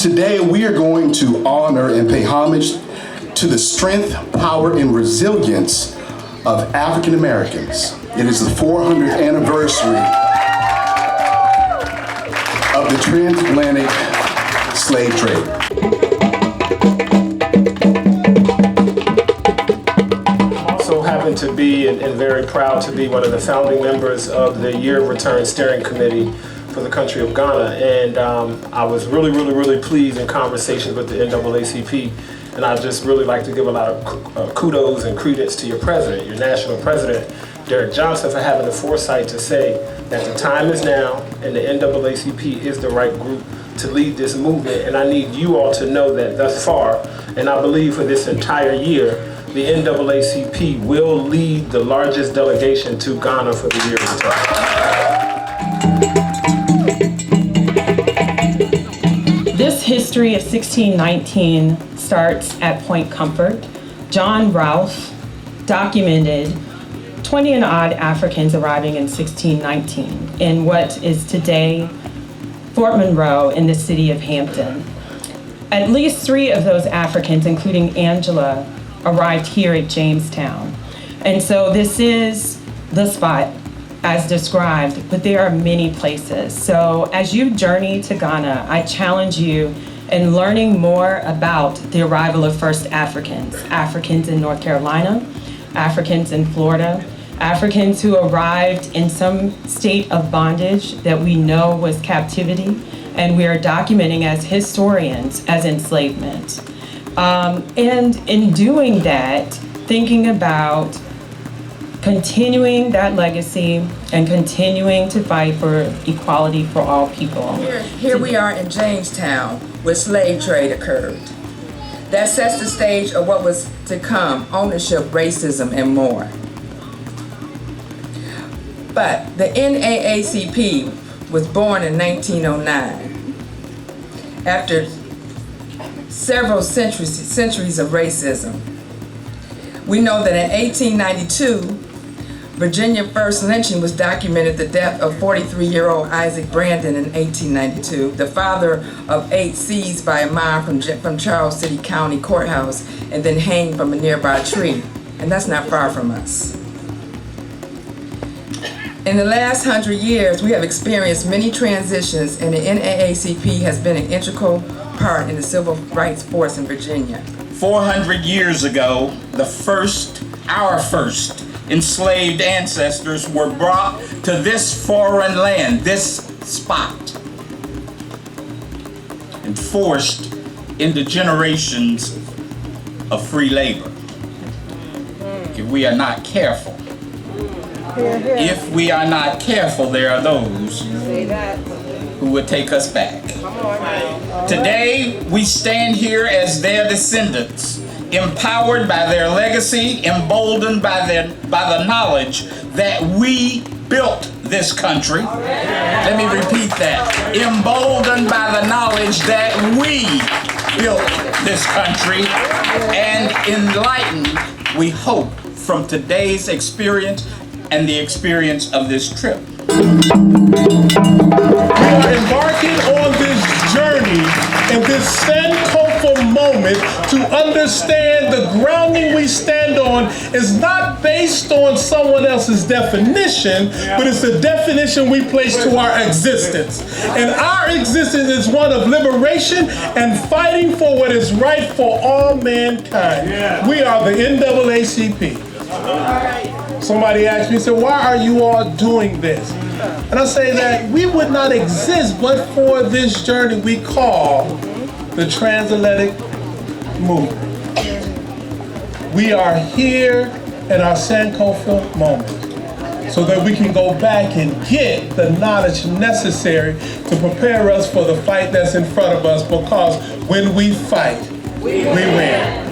Today, we are going to honor and pay homage to the strength, power, and resilience of African Americans. It is the 400th anniversary of the transatlantic slave trade. Happen to be and very proud to be one of the founding members of the Year of Return Steering Committee for the country of Ghana, and I was really pleased in conversations with the NAACP, and I just really like to give a lot of kudos and credence to your president, your national president, Derrick Johnson, for having the foresight to say that the time is now and the NAACP is the right group to lead this movement, and I need you all to know that thus far, and I believe for this entire year, the NAACP will lead the largest delegation to Ghana for the Year of Return. This history of 1619 starts at Point Comfort. John Rolfe documented 20 and odd Africans arriving in 1619 in what is today Fort Monroe in the city of Hampton. At least 3 of those Africans, including Angela, arrived here at Jamestown. And so this is the spot as described, but there are many places. So as you journey to Ghana, I challenge you in learning more about the arrival of first Africans, Africans in North Carolina, Africans in Florida, Africans who arrived in some state of bondage that we know was captivity, and we are documenting as historians as enslavement. And in doing that, thinking about continuing that legacy and continuing to fight for equality for all people. Here we are in Jamestown, where slave trade occurred. That sets the stage of what was to come: ownership, racism, and more. But the NAACP was born in 1909 after several centuries of racism. We know that in 1892, Virginia first lynching was documented, the death of 43-year-old Isaac Brandon in 1892, the father of 8 seized by a mob from Charles City County Courthouse and then hanged from a nearby tree. And that's not far from us. In the last 100 years, we have experienced many transitions, and the NAACP has been an integral part in the civil rights force in Virginia. 400 years ago, our first enslaved ancestors were brought to this foreign land, this spot, and forced into generations of free labor. If we are not careful, there are those who would take us back. Today, we stand here as their descendants, empowered by their legacy, emboldened by the knowledge that we built this country. Let me repeat that. Emboldened by the knowledge that we built this country, and enlightened, we hope, from today's experience and the experience of this trip. We are embarking on this journey in this Sankofa moment to understand the grounding we stand on is not based on someone else's definition, but it's the definition we place to our existence. And our existence is one of liberation and fighting for what is right for all mankind. We are the NAACP. Somebody asked me, said, why are you all doing this? And I say that we would not exist but for this journey we call the transatlantic movement. We are here in our Sankofa moment so that we can go back and get the knowledge necessary to prepare us for the fight that's in front of us, because when we fight, we win.